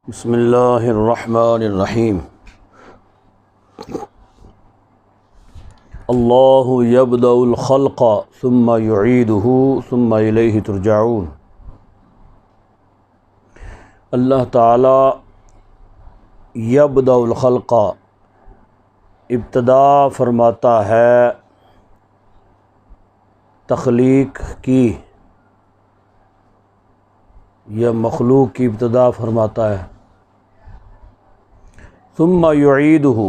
بسم اللہ الرحمن الرحیم۔ اللہ یبدأ الخلق ثم یعیدہ ثم الیہ ترجعون۔ اللہ تعالی یبدأ الخلق ابتدا فرماتا ہے تخلیق کی یا مخلوق کی ابتدا فرماتا ہے، ثم یعیدہ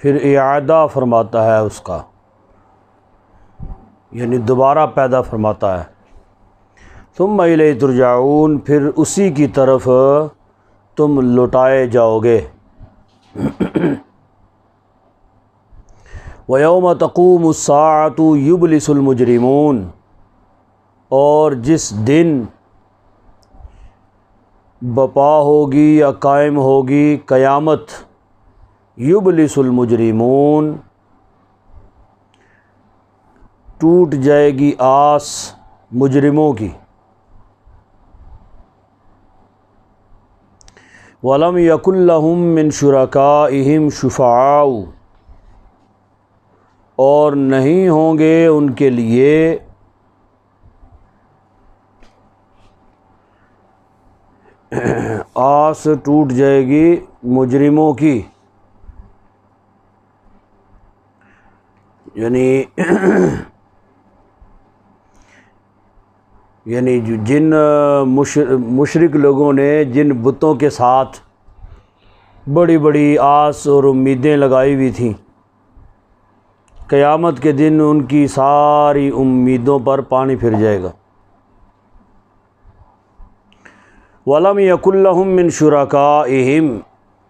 پھر اعادہ فرماتا ہے اس کا، یعنی دوبارہ پیدا فرماتا ہے، ثم الیہ ترجعون پھر اسی کی طرف تم لوٹائے جاؤ گے۔ وَيَوْمَ تَقُومُ السَّاعَةُ يُبْلِسُ الْمُجْرِمُونَ، اور جس دن بپا ہوگی یا قائم ہوگی قیامت، یبلس المجرمون ٹوٹ جائے گی آس مجرموں کی۔ وَلَمْ يَكُنْ لَهُم مِّن شُرَكَائِهِمْ شُفَعَاءُ، اور نہیں ہوں گے ان کے لیے آس ٹوٹ جائے گی مجرموں کی، یعنی جن مشرک لوگوں نے جن بتوں کے ساتھ بڑی بڑی آس اور امیدیں لگائی ہوئی تھیں، قیامت کے دن ان کی ساری امیدوں پر پانی پھر جائے گا۔ وَلَمْ يَكُنْ لَهُم مِّن شُرَكَائِهِمْ،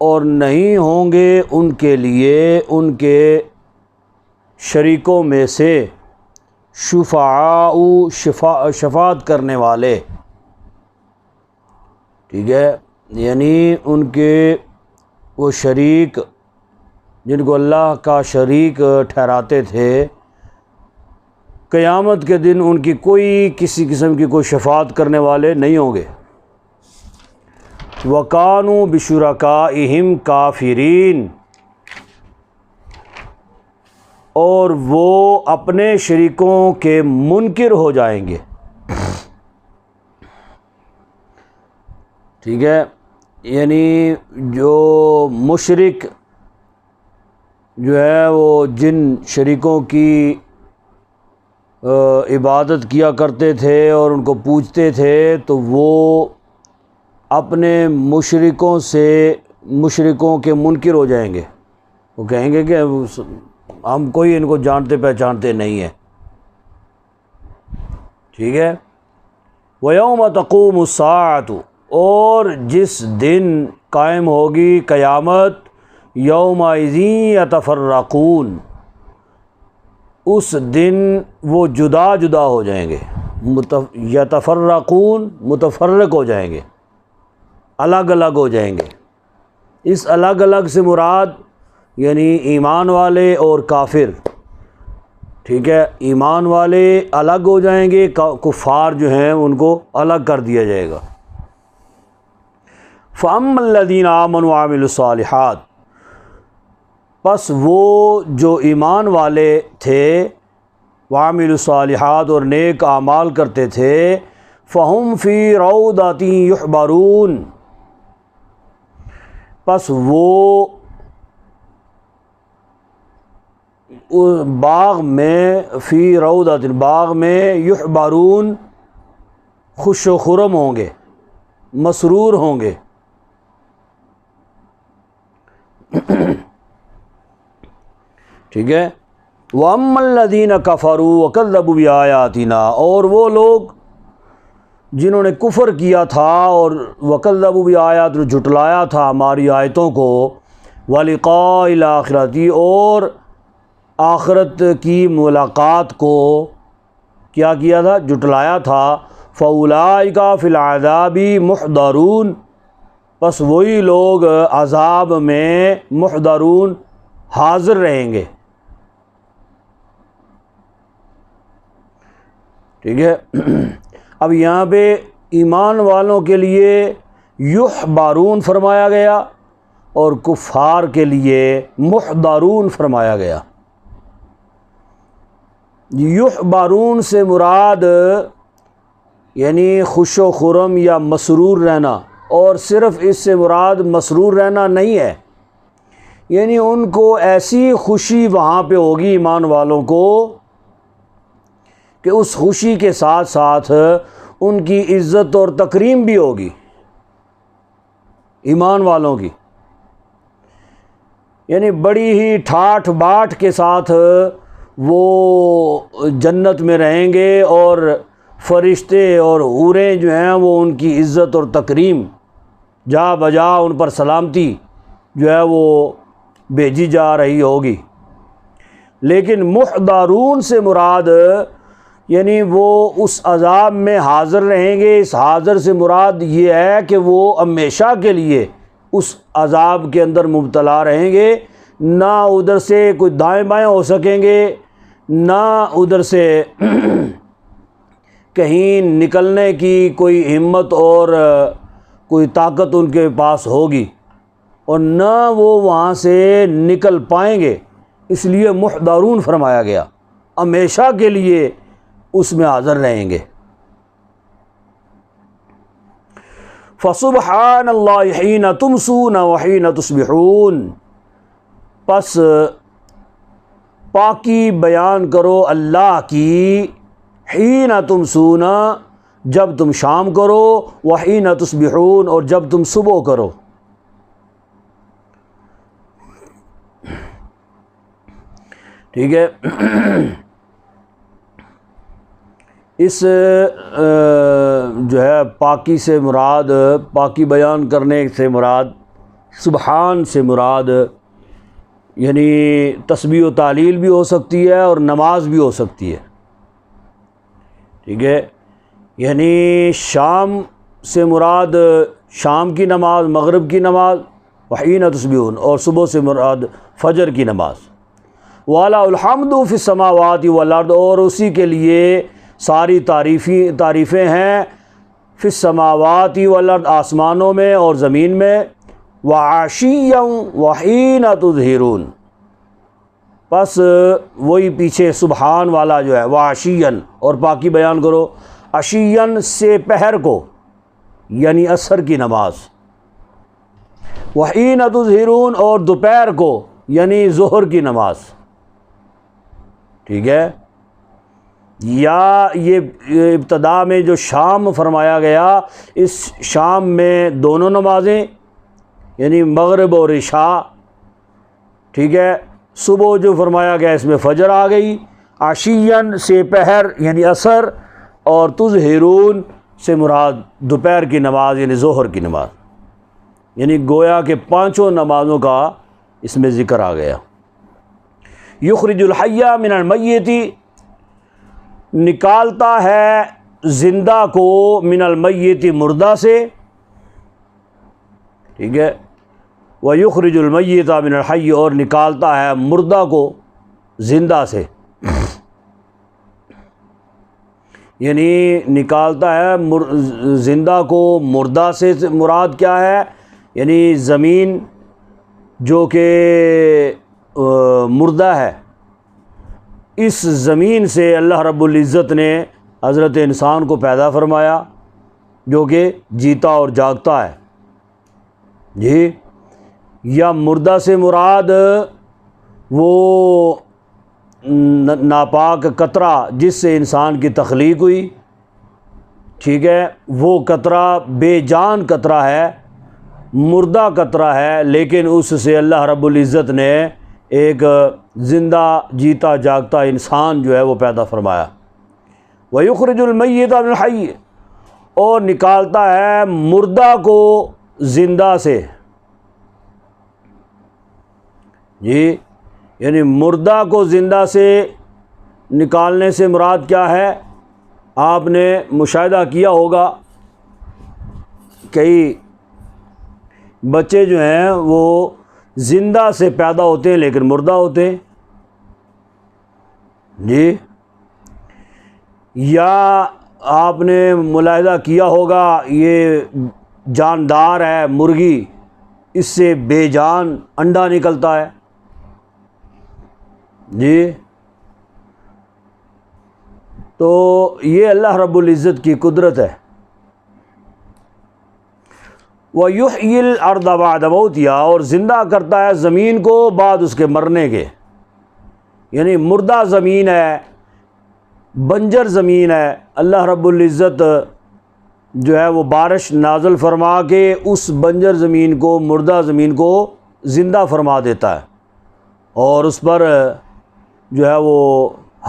اور نہیں ہوں گے ان کے لیے ان کے شریکوں میں سے شفعاء شفاعت کرنے والے، ٹھیک ہے، یعنی ان کے وہ شریک جن کو اللہ کا شریک ٹھہراتے تھے، قیامت کے دن ان کی کسی قسم کی کوئی شفاعت کرنے والے نہیں ہوں گے۔ وَكَانُوا بِشُرَكَائِهِمْ كَافِرِينَ، اور وہ اپنے شریکوں کے منکر ہو جائیں گے، ٹھیک ہے، یعنی جو مشرک جو ہے وہ جن شریکوں کی عبادت کیا کرتے تھے اور ان کو پوجتے تھے، تو وہ اپنے مشرکوں کے منکر ہو جائیں گے۔ وہ کہیں گے کہ ہم کوئی ان کو جانتے پہچانتے نہیں ہیں، ٹھیک ہے۔ وَيَوْمَ تَقُومُ السَّاعَةُ، اور جس دن قائم ہوگی قیامت، یومئذ یتفرقون، اس دن وہ جدا جدا ہو جائیں گے، یتفرقون متفرق ہو جائیں گے، الگ الگ ہو جائیں گے۔ اس الگ الگ سے مراد یعنی ایمان والے اور کافر، ٹھیک ہے، ایمان والے الگ ہو جائیں گے، کفار جو ہیں ان کو الگ کر دیا جائے گا۔ فَأَمَّا الَّذِينَ آمَنُوا وَعَمِلُوا الصَّالِحَاتِ، پس وہ جو ایمان والے تھے، وَعَمِلُوا الصَّالِحَاتِ اور نیک اعمال کرتے تھے، فَهُمْ فِي رَوْضَةٍ يُحْبَرُونَ، پس وہ باغ میں، فی روضۃ باغ میں، یحبرون خوش و خرم ہوں گے، مسرور ہوں گے۔ ٹھیک ہے۔ وَأَمَّا الَّذِينَ كَفَرُوا وَكَذَّبُوا بِآيَاتِنَا، اور وہ لوگ جنہوں نے کفر کیا تھا اور وَكَذَّبُوا بِآيَاتِنَا جھٹلایا تھا ہماری آیتوں کو، وَلِقَاءِ الْآخِرَةِ اور آخرت کی ملاقات کو کیا کیا تھا؟ جھٹلایا تھا۔ فَأُولَٰئِكَ فِي الْعَذَابِ مُحْضَرُونَ، پس وہی لوگ عذاب میں محضرون حاضر رہیں گے، ٹھیک ہے۔ اب یہاں پہ ایمان والوں کے لیے یحبرون فرمایا گیا اور کفار کے لیے محضرون فرمایا گیا۔ یحبرون سے مراد یعنی خوش و خرم یا مسرور رہنا، اور صرف اس سے مراد مسرور رہنا نہیں ہے، یعنی ان کو ایسی خوشی وہاں پہ ہوگی ایمان والوں کو کہ اس خوشی کے ساتھ ساتھ ان کی عزت اور تکریم بھی ہوگی ایمان والوں کی، یعنی بڑی ہی ٹھاٹھ باٹھ کے ساتھ وہ جنت میں رہیں گے، اور فرشتے اور حوریں جو ہیں وہ ان کی عزت اور تکریم جا بجا ان پر سلامتی جو ہے وہ بھیجی جا رہی ہوگی۔ لیکن محضرون سے مراد یعنی وہ اس عذاب میں حاضر رہیں گے، اس حاضر سے مراد یہ ہے کہ وہ ہمیشہ کے لیے اس عذاب کے اندر مبتلا رہیں گے، نہ ادھر سے کوئی دائیں بائیں ہو سکیں گے، نہ ادھر سے کہیں نکلنے کی کوئی ہمت اور کوئی طاقت ان کے پاس ہوگی، اور نہ وہ وہاں سے نکل پائیں گے، اس لیے محضرون فرمایا گیا، ہمیشہ کے لیے اس میں حاضر رہیں گے۔ فسبحان اللہ حین تمسون وحین تصبحون، پس پاکی بیان کرو اللہ کی، حین تمسون جب تم شام کرو، وحین تصبحون اور جب تم صبح کرو۔ ٹھیک ہے، اس جو ہے پاکی سے مراد، پاکی بیان کرنے سے مراد، سبحان سے مراد یعنی تسبیح و تعلیل بھی ہو سکتی ہے اور نماز بھی ہو سکتی ہے۔ ٹھیک ہے، یعنی شام سے مراد شام کی نماز، مغرب کی نماز، وحین تصبحون، اور صبح سے مراد فجر کی نماز۔ وَلَهُ الْحَمْدُ فِي السَّمَاوَاتِ وَالْأَرْضِ، اور اسی کے لیے ساری تعریفیں ہیں، فی السماوات والارض، آسمانوں میں اور زمین میں، وعشیا وحین تظہرون، پس وہی پیچھے سبحان والا جو ہے، وعشین اور پاکی بیان کرو، عشین سے پہر کو یعنی عصر کی نماز، وحین تظہرون اور دوپہر کو یعنی ظہر کی نماز۔ ٹھیک ہے، یا یہ ابتدا میں جو شام فرمایا گیا، اس شام میں دونوں نمازیں یعنی مغرب اور عشاء۔ ٹھیک ہے، صبح جو فرمایا گیا اس میں فجر آ گئی، عشین سے پہر یعنی عصر، اور تظہرون سے مراد دوپہر کی نماز یعنی ظہر کی نماز، یعنی گویا کہ پانچوں نمازوں کا اس میں ذکر آ گیا۔ یخرج الحی من المیت، نکالتا ہے زندہ کو من المیت مردہ سے۔ ٹھیک ہے، وَيُخْرِجُ الْمَيِّتَ مِنَ الْحَيِّ، اور نکالتا ہے مردہ کو زندہ سے، یعنی نکالتا ہے زندہ کو مردہ سے مراد کیا ہے، یعنی زمین جو کہ مردہ ہے، اس زمین سے اللہ رب العزت نے حضرت انسان کو پیدا فرمایا جو کہ جیتا اور جاگتا ہے۔ جی، یا مردہ سے مراد وہ ناپاک قطرہ جس سے انسان کی تخلیق ہوئی، ٹھیک ہے، وہ قطرہ بے جان قطرہ ہے، مردہ قطرہ ہے، لیکن اس سے اللہ رب العزت نے ایک زندہ جیتا جاگتا انسان جو ہے وہ پیدا فرمایا۔ وَيُخْرِجُ الْمَيِّتَ مِنَ الْحَيِّ، اور نکالتا ہے مردہ کو زندہ سے۔ جی، یعنی مردہ کو زندہ سے نکالنے سے مراد کیا ہے؟ آپ نے مشاہدہ کیا ہوگا، کئی بچے جو ہیں وہ زندہ سے پیدا ہوتے ہیں لیکن مردہ ہوتے ہیں۔ جی، یا آپ نے ملاحظہ کیا ہوگا، یہ جاندار ہے مرغی، اس سے بے جان انڈا نکلتا ہے جی۔ تو یہ اللہ رب العزت کی قدرت ہے۔ وَيُحْيِي الْأَرْضَ بَعْدَ مَوْتِهَا، اور زندہ کرتا ہے زمین کو بعد اس کے مرنے کے، یعنی مردہ زمین ہے، بنجر زمین ہے، اللہ رب العزت جو ہے وہ بارش نازل فرما کے اس بنجر زمین کو، مردہ زمین کو زندہ فرما دیتا ہے، اور اس پر جو ہے وہ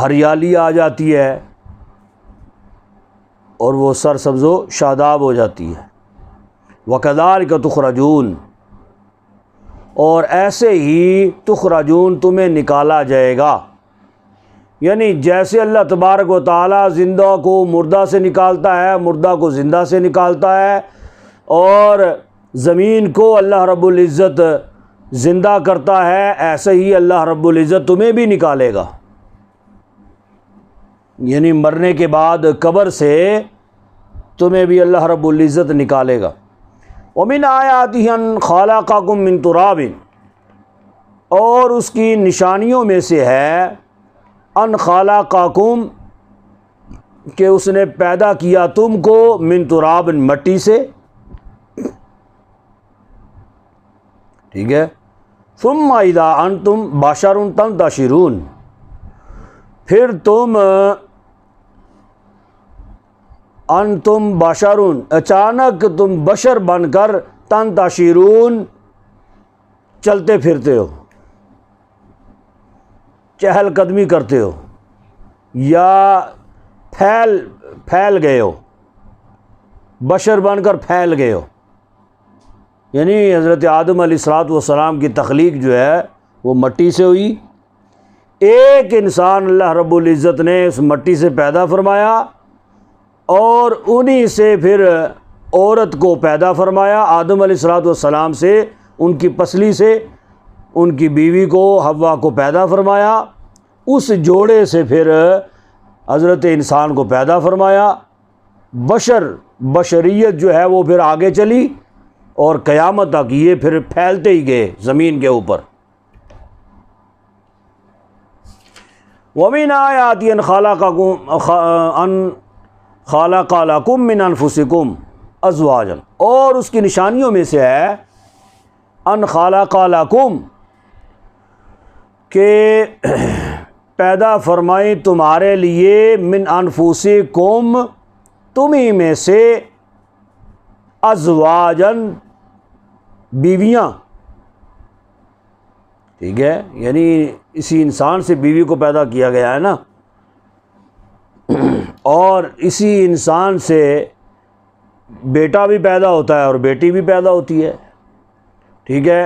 ہریالی آ جاتی ہے اور وہ سرسبز و شاداب ہو جاتی ہے۔ وَكَذَلِكَ تُخْرَجُونَ، اور ایسے ہی تخرجون تمہیں نکالا جائے گا، یعنی جیسے اللہ تبارک و تعالی زندہ کو مردہ سے نکالتا ہے، مردہ کو زندہ سے نکالتا ہے، اور زمین کو اللہ رب العزت زندہ کرتا ہے، ایسے ہی اللہ رب العزت تمہیں بھی نکالے گا، یعنی مرنے کے بعد قبر سے تمہیں بھی اللہ رب العزت نکالے گا۔ وَمِنْ آیَاتِهِ أَنْ خَلَقَكُم مِّن تُرَابٍ، اور اس کی نشانیوں میں سے ہے ان خَلَقَكُم، کہ اس نے پیدا کیا تم کو، من تراب، مٹی سے، ٹھیک ہے، ثم اذا انتم بشر تنتشرون، پھر تم انتم بشرون، اچانک تم بشر بن کر، تنتشرون، چلتے پھرتے ہو، چہل قدمی کرتے ہو، یا پھیل گئے ہو، بشر بن کر پھیل گئے ہو، یعنی حضرت آدم علیہ السلام کی تخلیق جو ہے وہ مٹی سے ہوئی، ایک انسان اللہ رب العزت نے اس مٹی سے پیدا فرمایا، اور انہی سے پھر عورت کو پیدا فرمایا، آدم علیہ السلام سے، ان کی پسلی سے ان کی بیوی کو، حوا کو پیدا فرمایا، اس جوڑے سے پھر حضرت انسان کو پیدا فرمایا، بشریت جو ہے وہ پھر آگے چلی، اور قیامت تک یہ پھر پھیلتے ہی گئے زمین کے اوپر۔ وَمِنْ آیَاتِهِ أَنْ خَلَقَ لَكُم مِّنْ أَنفُسِكُمْ أَزْوَاجًا، اور اس کی نشانیوں میں سے ہے ان خَلَقَ لَكُم، کہ پیدا فرمائی تمہارے لیے، من انفسکم، تمہیں میں سے، ازواجن، بیویاں، ٹھیک ہے، یعنی اسی انسان سے بیوی کو پیدا کیا گیا ہے نا، اور اسی انسان سے بیٹا بھی پیدا ہوتا ہے اور بیٹی بھی پیدا ہوتی ہے، ٹھیک ہے،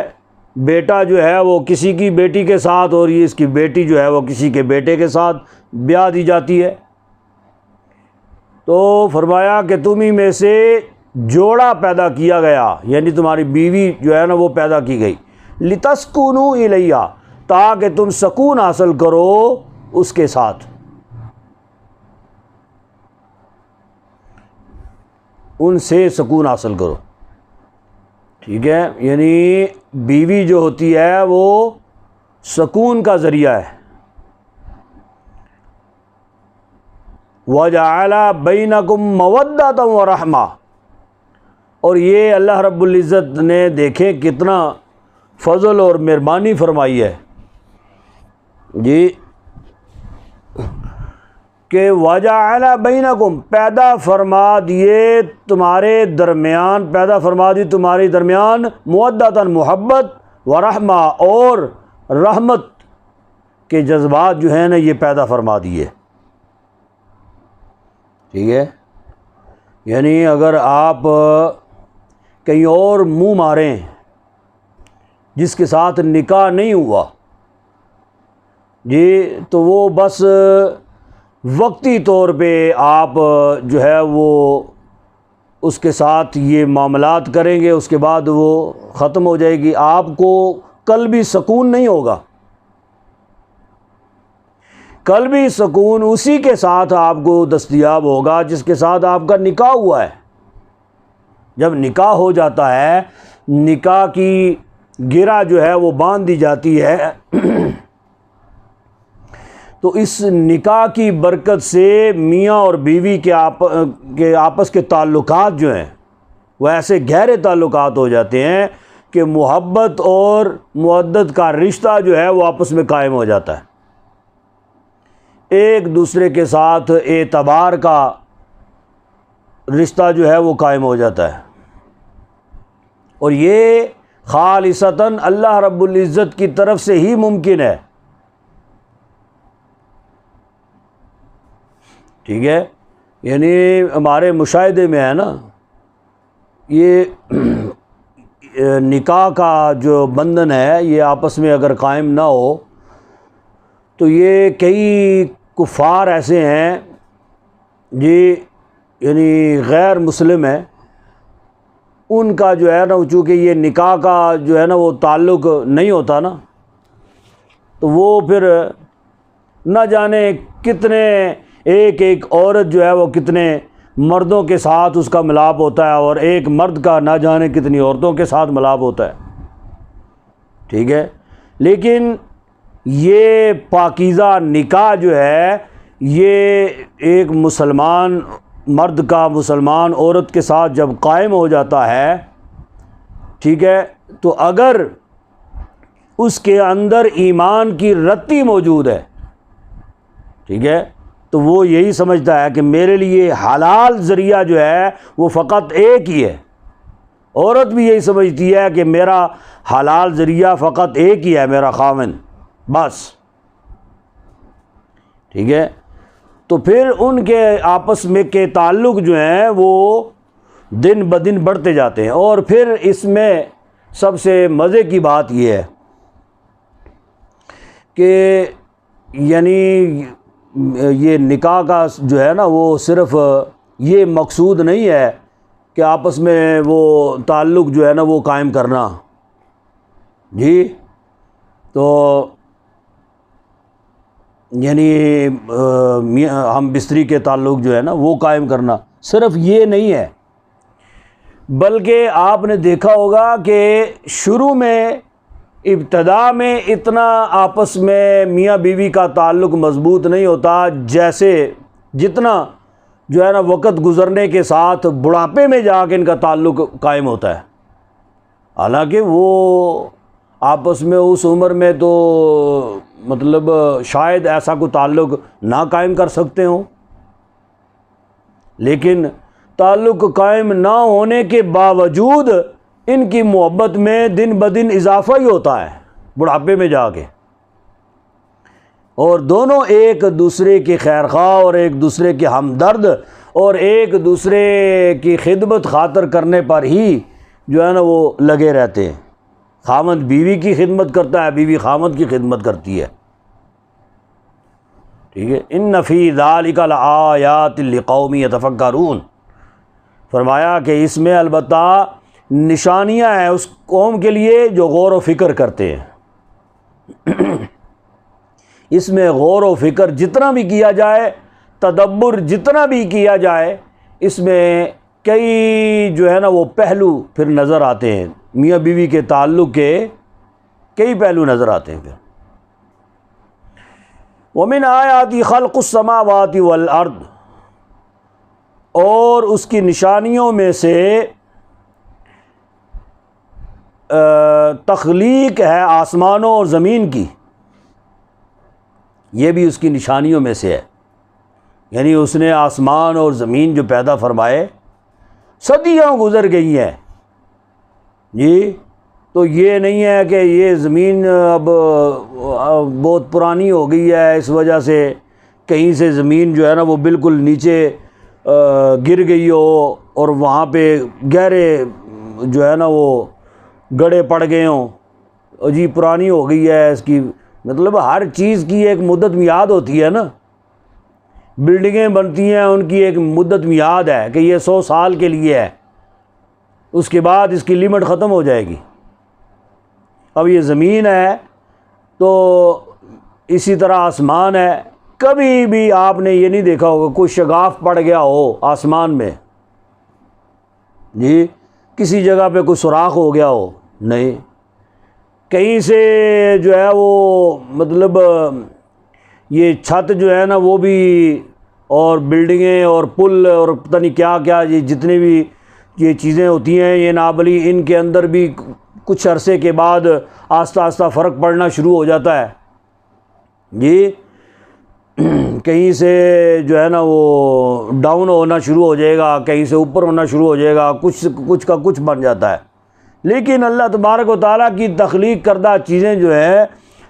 بیٹا جو ہے وہ کسی کی بیٹی کے ساتھ، اور یہ اس کی بیٹی جو ہے وہ کسی کے بیٹے کے ساتھ بیاہ دی جاتی ہے۔ تو فرمایا کہ تمہیں میں سے جوڑا پیدا کیا گیا، یعنی تمہاری بیوی جو ہے نا وہ پیدا کی گئی، لِتَسْكُنُوا إِلَيْهَا، تاکہ تم سکون حاصل کرو اس کے ساتھ، ان سے سکون حاصل کرو، ٹھیک ہے، یعنی بیوی جو ہوتی ہے وہ سکون کا ذریعہ ہے۔ وَجَعَلَ بَيْنَكُمْ مَوَدَّةً وَرَحْمَةً، اور یہ اللہ رب العزت نے دیکھیں کتنا فضل اور مہربانی فرمائی ہے جی، کہ وَجَعَلَ بَيْنَكُمْ، پیدا فرما دیے تمہارے درمیان، پیدا فرما دی تمہارے درمیان، مودۃً، محبت، ورحمہ، اور رحمت کے جذبات جو ہیں نا یہ پیدا فرما دیے، ٹھیک ہے، یعنی اگر آپ کہیں اور منہ ماریں جس کے ساتھ نکاح نہیں ہوا جی، تو وہ بس وقتی طور پہ آپ جو ہے وہ اس کے ساتھ یہ معاملات کریں گے، اس کے بعد وہ ختم ہو جائے گی، آپ کو قلبی سکون نہیں ہوگا، قلبی سکون اسی کے ساتھ آپ کو دستیاب ہوگا جس کے ساتھ آپ کا نکاح ہوا ہے، جب نکاح ہو جاتا ہے، نکاح کی گرہ جو ہے وہ باندھ دی جاتی ہے، تو اس نکاح کی برکت سے میاں اور بیوی کے آپس کے تعلقات جو ہیں وہ ایسے گہرے تعلقات ہو جاتے ہیں کہ محبت اور مودت کا رشتہ جو ہے وہ آپس میں قائم ہو جاتا ہے، ایک دوسرے کے ساتھ اعتبار کا رشتہ جو ہے وہ قائم ہو جاتا ہے، اور یہ خالصتاً اللہ رب العزت کی طرف سے ہی ممکن ہے، ٹھیک ہے۔ یعنی ہمارے مشاہدے میں ہے نا، یہ نکاح کا جو بندھن ہے یہ آپس میں اگر قائم نہ ہو تو یہ کئی کفار ایسے ہیں جی، یعنی غیر مسلم ہیں، ان کا جو ہے نا چونکہ یہ نکاح کا جو ہے نا وہ تعلق نہیں ہوتا نا، تو وہ پھر نہ جانے کتنے ایک عورت جو ہے وہ کتنے مردوں کے ساتھ اس کا ملاپ ہوتا ہے، اور ایک مرد کا نہ جانے کتنی عورتوں کے ساتھ ملاپ ہوتا ہے، ٹھیک ہے۔ لیکن یہ پاکیزہ نکاح جو ہے یہ ایک مسلمان مرد کا مسلمان عورت کے ساتھ جب قائم ہو جاتا ہے، ٹھیک ہے، تو اگر اس کے اندر ایمان کی رتی موجود ہے، ٹھیک ہے، تو وہ یہی سمجھتا ہے کہ میرے لیے حلال ذریعہ جو ہے وہ فقط ایک ہی ہے، عورت بھی یہی سمجھتی ہے کہ میرا حلال ذریعہ فقط ایک ہی ہے، میرا خاوند، بس، ٹھیک ہے۔ تو پھر ان کے آپس میں کے تعلق جو ہیں وہ دن بدن بڑھتے جاتے ہیں، اور پھر اس میں سب سے مزے کی بات یہ ہے کہ یعنی یہ نکاح کا جو ہے نا وہ صرف یہ مقصود نہیں ہے کہ آپس میں وہ تعلق جو ہے نا وہ قائم کرنا، جی، تو یعنی ہم بستری کے تعلق جو ہے نا وہ قائم کرنا، صرف یہ نہیں ہے، بلکہ آپ نے دیکھا ہوگا کہ شروع میں ابتدا میں اتنا آپس میں میاں بیوی کا تعلق مضبوط نہیں ہوتا، جیسے جتنا جو ہے نا وقت گزرنے کے ساتھ بڑھاپے میں جا کے ان کا تعلق قائم ہوتا ہے، حالانکہ وہ آپس میں اس عمر میں تو مطلب شاید ایسا کوئی تعلق نہ قائم کر سکتے ہوں، لیکن تعلق قائم نہ ہونے کے باوجود ان کی محبت میں دن بدن اضافہ ہی ہوتا ہے بڑھاپے میں جا کے، اور دونوں ایک دوسرے کے خیرخواہ اور ایک دوسرے کے ہمدرد اور ایک دوسرے کی خدمت خاطر کرنے پر ہی جو ہے نا وہ لگے رہتے ہیں، خاوند بیوی کی خدمت کرتا ہے، بیوی خاوند کی خدمت کرتی ہے، ٹھیک ہے۔ ان فی ذلک لآیات لقوم یتفکرون، فرمایا کہ اس میں البتہ نشانیاں ہیں اس قوم کے لیے جو غور و فکر کرتے ہیں، اس میں غور و فکر جتنا بھی کیا جائے، تدبر جتنا بھی کیا جائے، اس میں کئی جو ہے نا وہ پہلو پھر نظر آتے ہیں، میاں بیوی کے تعلق کے کئی پہلو نظر آتے ہیں پھر۔ وَمِنْ آیَاتِ خَلْقُ السَّمَاوَاتِ وَالْأَرْضِ، اور اس کی نشانیوں میں سے تخلیق ہے آسمانوں اور زمین کی، یہ بھی اس کی نشانیوں میں سے ہے، یعنی اس نے آسمان اور زمین جو پیدا فرمائے، صدیاں گزر گئی ہیں جی، تو یہ نہیں ہے کہ یہ زمین اب بہت پرانی ہو گئی ہے، اس وجہ سے کہیں سے زمین جو ہے نا وہ بالکل نیچے گر گئی ہو اور وہاں پہ گہرے جو ہے نا وہ گڑھے پڑ گئے ہوں، جی پرانی ہو گئی ہے، اس کی مطلب ہر چیز کی ایک مدت میعاد ہوتی ہے نا، بلڈنگیں بنتی ہیں ان کی ایک مدت میعاد ہے کہ یہ 100 سال کے لیے ہے، اس کے بعد اس کی لمٹ ختم ہو جائے گی۔ اب یہ زمین ہے تو اسی طرح آسمان ہے، کبھی بھی آپ نے یہ نہیں دیکھا ہوگا کوئی شگاف پڑ گیا ہو آسمان میں جی، کسی جگہ پہ کوئی سوراخ ہو گیا ہو، نہیں، کہیں سے جو ہے وہ مطلب یہ چھت جو ہے نا وہ بھی، اور بلڈنگیں اور پل اور پتہ نہیں کیا کیا، یہ جتنے بھی یہ چیزیں ہوتی ہیں یہ نابلی، ان کے اندر بھی کچھ عرصے کے بعد آہستہ آہستہ فرق پڑنا شروع ہو جاتا ہے جی، کہیں سے جو ہے نا وہ ڈاؤن ہونا شروع ہو جائے گا، کہیں سے اوپر ہونا شروع ہو جائے گا، کچھ کا کچھ بن جاتا ہے۔ لیکن اللہ تبارک و تعالیٰ کی تخلیق کردہ چیزیں جو ہے،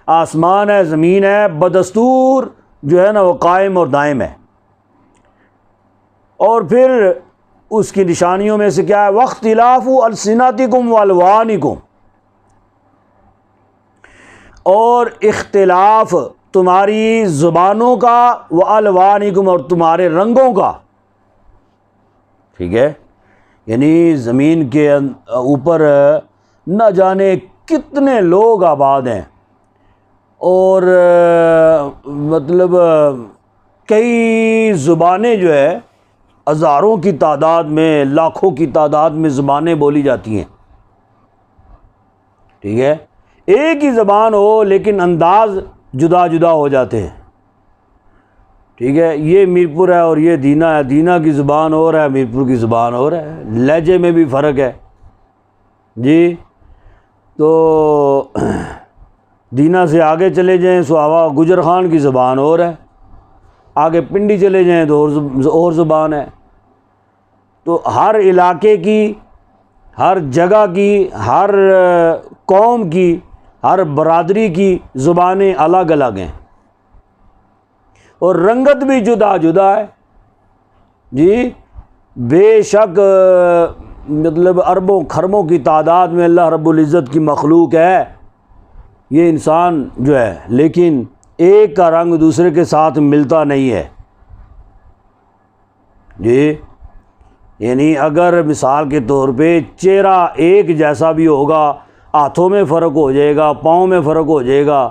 آسمان ہے، زمین ہے، بدستور جو ہے نا وہ قائم اور دائم ہے۔ اور پھر اس کی نشانیوں میں سے کیا ہے؟ وَاخْتِلَافُ أَلْسِنَتِكُمْ وَأَلْوَانِكُمْ، اور اختلاف تمہاری زبانوں کا، وَأَلْوَانِكُمْ، اور تمہارے رنگوں کا، ٹھیک ہے؟ یعنی زمین کے اوپر نہ جانے کتنے لوگ آباد ہیں، اور مطلب کئی زبانیں جو ہے ہزاروں کی تعداد میں، لاکھوں کی تعداد میں زبانیں بولی جاتی ہیں، ٹھیک ہے؟ ایک ہی زبان ہو لیکن انداز جدا جدا ہو جاتے ہیں، ٹھیک ہے؟ یہ میرپور ہے اور یہ دینا ہے، دینا کی زبان اور ہے، میرپور کی زبان اور ہے، لہجے میں بھی فرق ہے جی۔ تو دینا سے آگے چلے جائیں سہاوا گجر خان کی زبان اور ہے، آگے پنڈی چلے جائیں تو اور زبان ہے۔ تو ہر علاقے کی، ہر جگہ کی، ہر قوم کی، ہر برادری کی زبانیں الگ الگ ہیں، اور رنگت بھی جدا جدا ہے جی۔ بے شک مطلب اربوں خربوں کی تعداد میں اللہ رب العزت کی مخلوق ہے یہ انسان جو ہے، لیکن ایک کا رنگ دوسرے کے ساتھ ملتا نہیں ہے جی۔ یعنی اگر مثال کے طور پہ چہرہ ایک جیسا بھی ہوگا، ہاتھوں میں فرق ہو جائے گا، پاؤں میں فرق ہو جائے گا،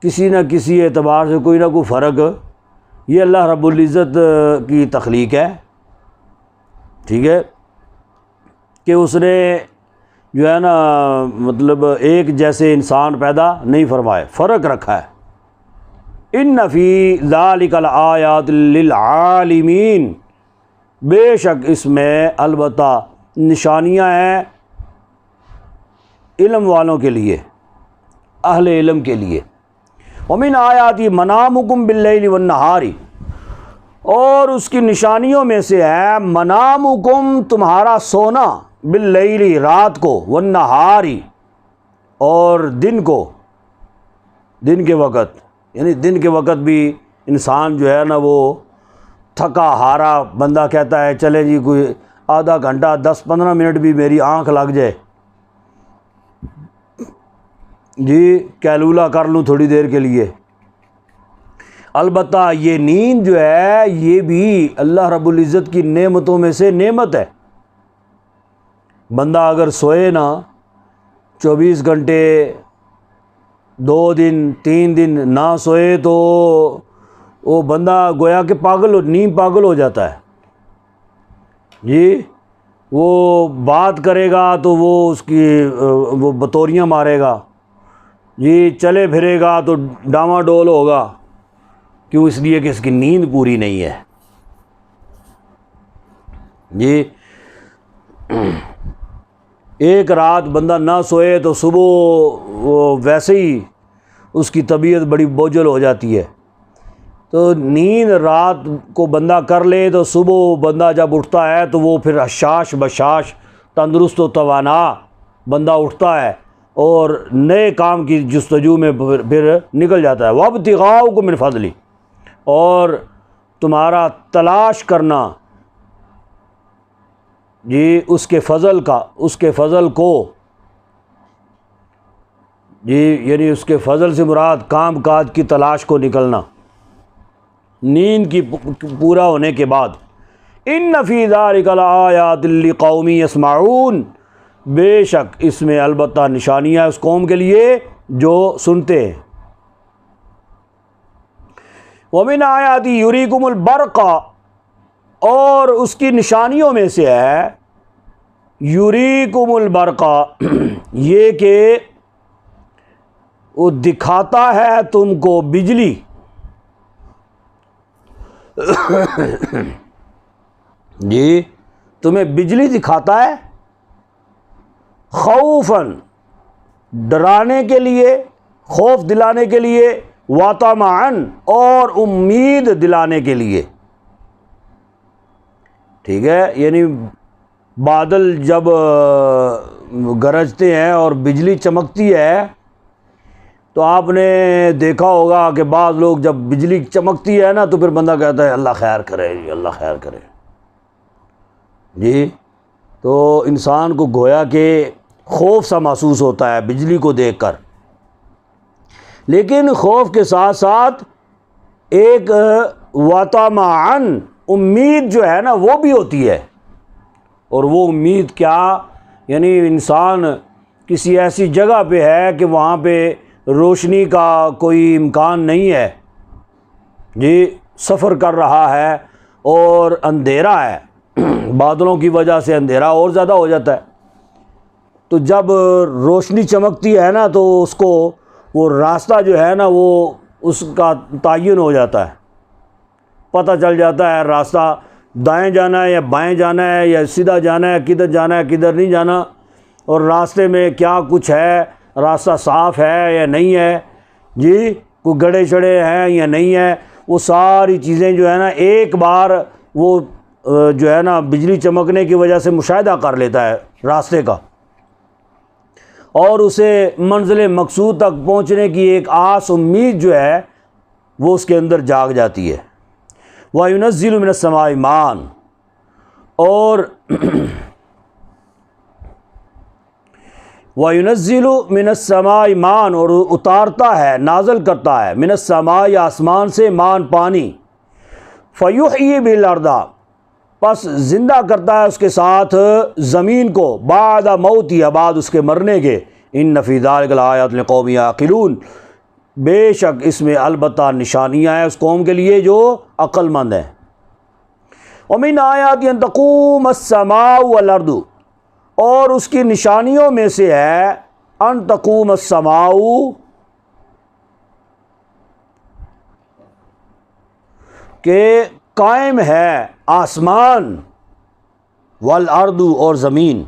کسی نہ کسی اعتبار سے کوئی نہ کوئی فرق، یہ اللہ رب العزت کی تخلیق ہے، ٹھیک ہے؟ کہ اس نے جو ہے نا مطلب ایک جیسے انسان پیدا نہیں فرمائے، فرق رکھا ہے۔ ان فی ذالک لآیات للعالمین، بے شک اس میں البتہ نشانیاں ہیں علم والوں کے لیے، اہل علم کے لیے۔ ومن آیاتی منامکم باللیل والنہار، اور اس کی نشانیوں میں سے ہے منامکم، تمہارا سونا، باللیل رات کو، والنہار اور دن کو، دن کے وقت، یعنی دن کے وقت بھی انسان جو ہے نا وہ تھکا ہارا بندہ کہتا ہے چلے جی کوئی آدھا گھنٹہ 10-15 منٹ بھی میری آنکھ لگ جائے جی، کیلولا کر لوں تھوڑی دیر کے لیے۔ البتہ یہ نیند جو ہے یہ بھی اللہ رب العزت کی نعمتوں میں سے نعمت ہے۔ بندہ اگر سوئے نا 24 گھنٹے، 2 دن 3 دن نہ سوئے تو وہ بندہ گویا کہ نیند پاگل ہو جاتا ہے جی۔ وہ بات کرے گا تو وہ اس کی وہ بطوریاں مارے گا جی، چلے پھرے گا تو ڈاما ڈول ہوگا، کیوں؟ اس لیے کہ اس کی نیند پوری نہیں ہے جی۔ ایک رات بندہ نہ سوئے تو صبح وہ ویسے ہی اس کی طبیعت بڑی بوجھل ہو جاتی ہے۔ تو نیند رات کو بندہ کر لے تو صبح بندہ جب اٹھتا ہے تو وہ پھر حشاش بشاش، تندرست و توانا بندہ اٹھتا ہے اور نئے کام کی جستجو میں پھر نکل جاتا ہے۔ وَابْتِغَاؤُکُم مِّن فَضْلِ، اور تمہارا تلاش کرنا جی اس کے فضل کا، اس کے فضل کو جی، یعنی اس کے فضل سے مراد کام کاج کی تلاش کو نکلنا نیند کی پورا ہونے کے بعد۔ ان فی ذلک لآیات لقوم یسمعون، بے شک اس میں البتہ نشانیاں اس قوم کے لیے جو سنتے ہیں۔ ومن آیاتی یریکم البرق، اور اس کی نشانیوں میں سے ہے یریکم البرقا، یہ کہ وہ دکھاتا ہے تم کو بجلی، جی تمہیں بجلی دکھاتا ہے، خوفاً ڈرانے کے لیے، خوف دلانے کے لیے، وطمعاً اور امید دلانے کے لیے، ٹھیک ہے، یعنی بادل جب گرجتے ہیں اور بجلی چمکتی ہے تو آپ نے دیکھا ہوگا کہ بعض لوگ جب بجلی چمکتی ہے نا تو پھر بندہ کہتا ہے اللہ خیر کرے جی، اللہ خیر کرے جی، تو انسان کو گویا کہ خوف سا محسوس ہوتا ہے بجلی کو دیکھ کر، لیکن خوف کے ساتھ ساتھ ایک وطمعاً امید جو ہے نا وہ بھی ہوتی ہے، اور وہ امید کیا، یعنی انسان کسی ایسی جگہ پہ ہے کہ وہاں پہ روشنی کا کوئی امکان نہیں ہے جی، سفر کر رہا ہے اور اندھیرا ہے، بادلوں کی وجہ سے اندھیرا اور زیادہ ہو جاتا ہے، تو جب روشنی چمکتی ہے نا تو اس کو وہ راستہ جو ہے نا وہ اس کا تعین ہو جاتا ہے، پتہ چل جاتا ہے راستہ دائیں جانا ہے یا بائیں جانا ہے یا سیدھا جانا ہے، کدھر جانا ہے کدھر نہیں جانا، اور راستے میں کیا کچھ ہے، راستہ صاف ہے یا نہیں ہے جی، کوئی گڑھے شڑے ہیں یا نہیں ہے، وہ ساری چیزیں جو ہے نا ایک بار وہ جو ہے نا بجلی چمکنے کی وجہ سے مشاہدہ کر لیتا ہے راستے کا، اور اسے منزل مقصود تک پہنچنے کی ایک آس امید جو ہے وہ اس کے اندر جاگ جاتی ہے۔ وَيُنَزِّلُ مِنَ السَّمَاءِ مَاءً، اور وَيُنَزِّلُ مِنَ السَّمَاءِ مَاءً، اور اتارتا ہے، نازل کرتا ہے، من السماء آسمان سے، مان پانی، فَيُحْيِي بِالْأَرْضَ، پس زندہ کرتا ہے اس کے ساتھ زمین کو، بعد موتها، بعد اس کے مرنے کے، ان فی ذلک لآیات لقوم یعقلون، بے شک اس میں البتہ نشانیاں ہیں اس قوم کے لیے جو عقل مند ہیں۔ ومن آیات ان تقوم السماء والارض، اور اس کی نشانیوں میں سے ہے ان تقوم السماء، کہ قائم ہے آسمان، والارض اور زمین،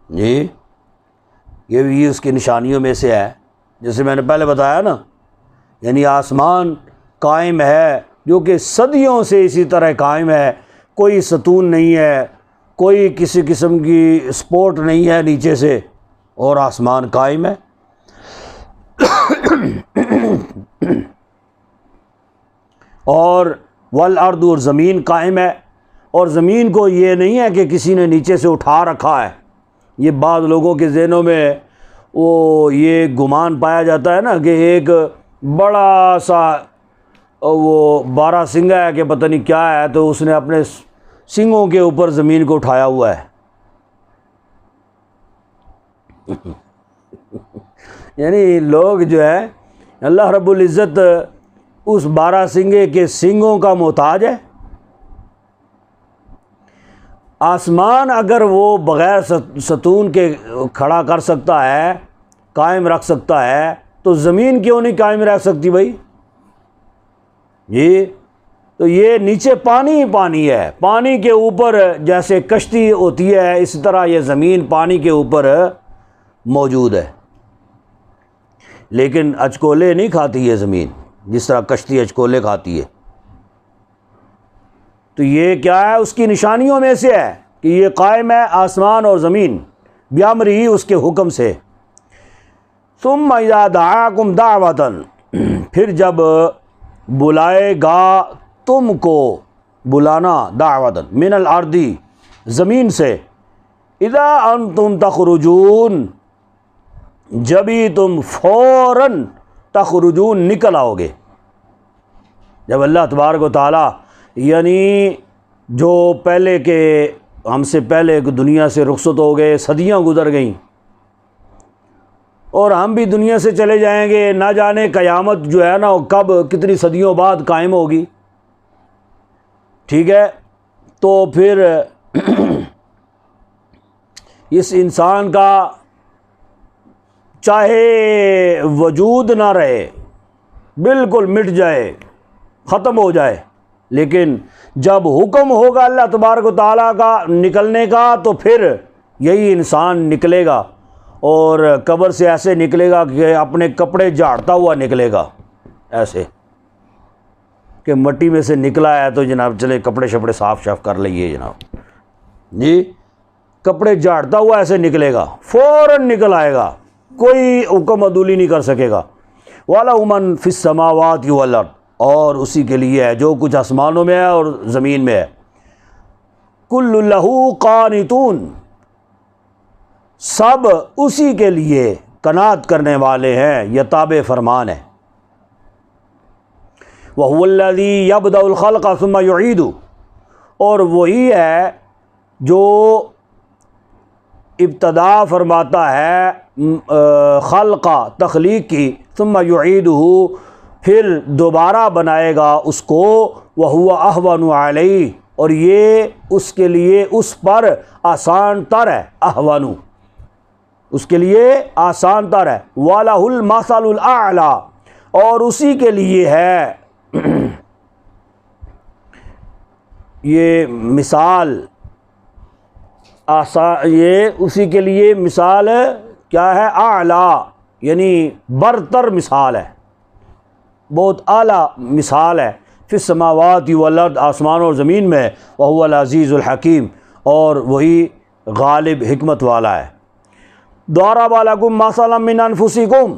جی یہ بھی اس کی نشانیوں میں سے ہے، جیسے میں نے پہلے بتایا نا، یعنی آسمان قائم ہے جو کہ صدیوں سے اسی طرح قائم ہے، کوئی ستون نہیں ہے، کوئی کسی قسم کی سپورٹ نہیں ہے نیچے سے، اور آسمان قائم ہے۔ اور والارض، اور زمین قائم ہے، اور زمین کو یہ نہیں ہے کہ کسی نے نیچے سے اٹھا رکھا ہے، یہ بعض لوگوں کے ذہنوں میں وہ یہ گمان پایا جاتا ہے نا کہ ایک بڑا سا وہ 12 سنگا ہے کہ پتہ نہیں کیا ہے، تو اس نے اپنے سنگوں کے اوپر زمین کو اٹھایا ہوا ہے، یعنی لوگ جو ہے اللہ رب العزت اس 12 سنگے کے سنگوں کا محتاج ہے۔ آسمان اگر وہ بغیر ستون کے کھڑا کر سکتا ہے، قائم رکھ سکتا ہے، تو زمین کیوں نہیں قائم رکھ سکتی بھائی جی؟ تو یہ نیچے پانی ہی پانی ہے، پانی کے اوپر جیسے کشتی ہوتی ہے اسی طرح یہ زمین پانی کے اوپر موجود ہے، لیکن اچکولے نہیں کھاتی یہ زمین جس طرح کشتی اچکولے کھاتی ہے۔ تو یہ کیا ہے، اس کی نشانیوں میں سے ہے کہ یہ قائم ہے آسمان اور زمین، بیامرہی، اس کے حکم سے۔ ثم اذا دعاکم دعوۃ، پھر جب بلائے گا تم کو، بلانا دعوۃ، من الارض، زمین سے، اذا انتم تخرجون، جبھی تم فوراً تخرجون نکل آؤ گے، جب اللہ تبارک و تعالی یعنی جو پہلے کے ہم سے پہلے دنیا سے رخصت ہو گئے، صدیاں گزر گئیں اور ہم بھی دنیا سے چلے جائیں گے، نہ جانے قیامت جو ہے نا کب کتنی صدیوں بعد قائم ہوگی، ٹھیک ہے، تو پھر اس انسان کا چاہے وجود نہ رہے، بالکل مٹ جائے، ختم ہو جائے، لیکن جب حکم ہوگا اللہ تبارک و تعالیٰ کا نکلنے کا تو پھر یہی انسان نکلے گا، اور قبر سے ایسے نکلے گا کہ اپنے کپڑے جھاڑتا ہوا نکلے گا، ایسے کہ مٹی میں سے نکلا ہے تو جناب چلے کپڑے شپڑے صاف کر لئیے جناب جی، کپڑے جھاڑتا ہوا ایسے نکلے گا، فوراً نکل آئے گا، کوئی حکم عدولی نہیں کر سکے گا۔ وَلَهُ مَن فِي السَّمَاوَاتِ وَالْأَرْضِ، اور اسی کے لیے ہے جو کچھ آسمانوں میں ہے اور زمین میں ہے۔ كُلُّ لَهُ قَانِتُونَ، سب اسی کے لیے قناعت کرنے والے ہیں یا تابع فرمان ہیں۔ وَهُوَ الَّذِي يَبْدَأُ الْخَلْقَ ثُمَّ يُعِيدُ، اور وہی ہے جو ابتدا فرماتا ہے خلق تخلیق کی، ثم یعیدہ، پھر دوبارہ بنائے گا اس کو، وَهُوَ أَهْوَنُ عَلَيْهِ، اور یہ اس کے لیے اس پر آسان تر ہے، احون اس کے لیے آسان تر ہے۔ وَلَهُ الْمَثَلُ الْأَعْلَى، اور اسی کے لیے ہے یہ مثال یہ اسی کے لیے مثال کیا ہے، اعلیٰ، یعنی برتر مثال ہے، بہت اعلیٰ مثال ہے، فی السماوات والارض، آسمان اور زمین میں، وہو العزیز الحکیم، اور وہی غالب حکمت والا ہے۔ ضرب لکم مثلا من انفسکم،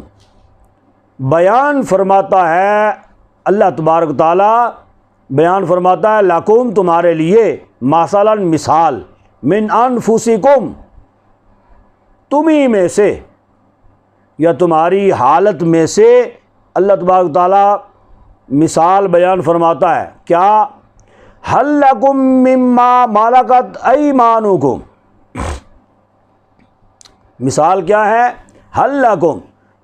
بیان فرماتا ہے اللہ تبارک تعالیٰ، بیان فرماتا ہے لکم تمہارے لیے، مثلا مثال، من انفسکم تمہیں میں سے یا تمہاری حالت میں سے، اللہ تبارک تعالیٰ مثال بیان فرماتا ہے کیا، هل لکم مما ملکت ایمانکم، مثال کیا ہے، هل لکم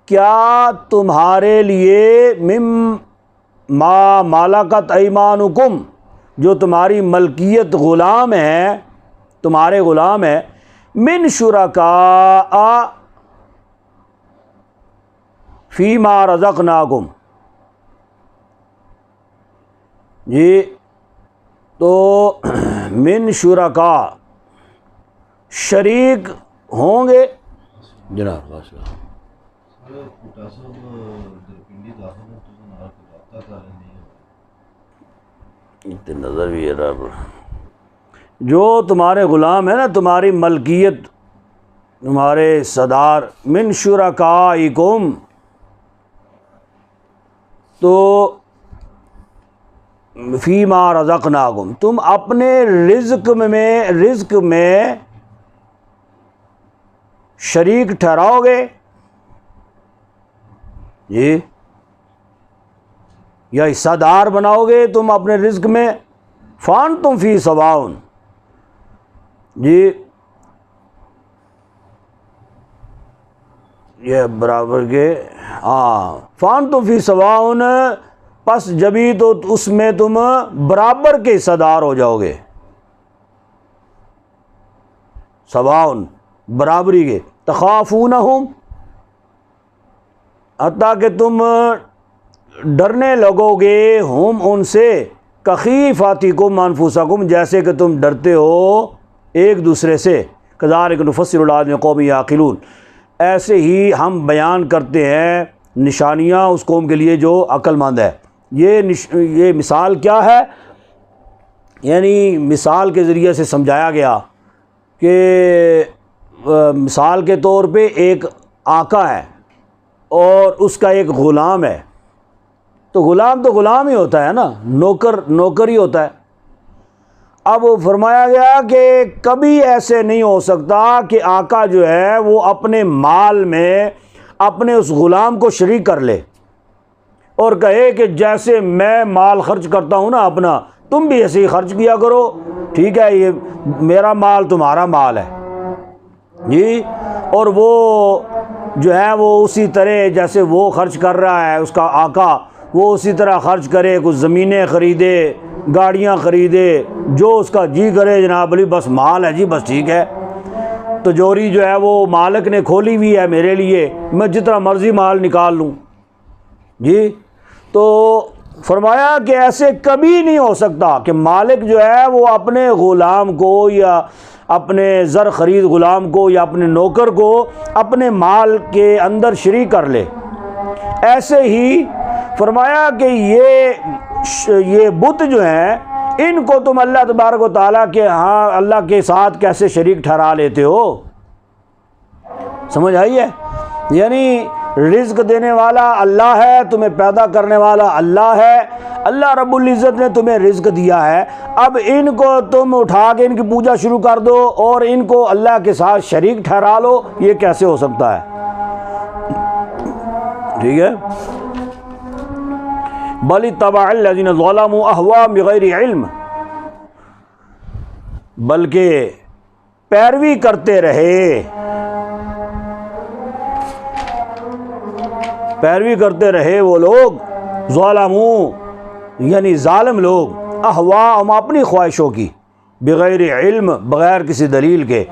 کیا تمہارے لیے، مما ملکت ایمانکم جو تمہاری ملکیت غلام ہے، تمہارے غلام ہے، من شرکاء فیما رزقناکم، جی تو من شرکاء شریک ہوں گے جناب، نظر بھی ہے رب، جو تمہارے غلام ہے نا، تمہاری ملکیت، تمہارے صدار، من شرکائکم، تو فیما رزقناکم، تم اپنے رزق میں شریک ٹھہراؤ گے، جی یا حصہ دار بناؤ گے تم اپنے رزق میں، فانتم فی سواء، جی یہ برابر کے، ہاں فانتم فی سواء، پس جبھی تو اس میں تم برابر کے حصہ دار ہو جاؤ گے، سواء برابری کے، تخافونہم حتیٰ کہ تم ڈرنے لگو گے، ہم ان سے، کخیفتکم انفسکم جیسے کہ تم ڈرتے ہو ایک دوسرے سے، کذالک نفصل الآیات لقوم یعقلون، ایسے ہی ہم بیان کرتے ہیں نشانیاں اس قوم کے لیے جو عقل مند ہے۔ یہ مثال کیا ہے، یعنی مثال کے ذریعے سے سمجھایا گیا کہ مثال کے طور پہ ایک آقا ہے اور اس کا ایک غلام ہے، تو غلام ہی ہوتا ہے نا، نوکر ہی ہوتا ہے۔ اب فرمایا گیا کہ کبھی ایسے نہیں ہو سکتا کہ آقا جو ہے وہ اپنے مال میں اپنے اس غلام کو شریک کر لے اور کہے کہ جیسے میں مال خرچ کرتا ہوں نا اپنا، تم بھی ایسے ہی خرچ کیا کرو، ٹھیک ہے، یہ میرا مال تمہارا مال ہے جی، اور وہ جو ہے وہ اسی طرح جیسے وہ خرچ کر رہا ہے اس کا آقا، وہ اسی طرح خرچ کرے، کچھ زمینیں خریدے، گاڑیاں خریدے، جو اس کا جی کرے، جناب علی بس مال ہے جی، بس ٹھیک ہے، تجوری جو ہے وہ مالک نے کھولی ہوئی ہے میرے لیے، میں جتنا مرضی مال نکال لوں. جی تو فرمایا کہ ایسے کبھی نہیں ہو سکتا کہ مالک جو ہے وہ اپنے غلام کو یا اپنے زر خرید غلام کو یا اپنے نوکر کو اپنے مال کے اندر شریک کر لے. ایسے ہی فرمایا کہ یہ بت جو ہیں ان کو تم اللہ تبارک و تعالیٰ کے ہاں اللہ کے ساتھ کیسے شریک ٹھہرا لیتے ہو. سمجھ آئی ہے؟ یعنی رزق دینے والا اللہ ہے، تمہیں پیدا کرنے والا اللہ ہے، اللہ رب العزت نے تمہیں رزق دیا ہے. اب ان کو تم اٹھا کے ان کی پوجا شروع کر دو اور ان کو اللہ کے ساتھ شریک ٹھہرا لو، یہ کیسے ہو سکتا ہے؟ ٹھیک ہے. بل اتبع الذین ظلموا اہواءهم بغیر علم، بلکہ پیروی کرتے رہے وہ لوگ، ظلموا یعنی ظالم لوگ، اہواءهم اپنی خواہشوں کی، بغیر علم بغیر کسی دلیل کے.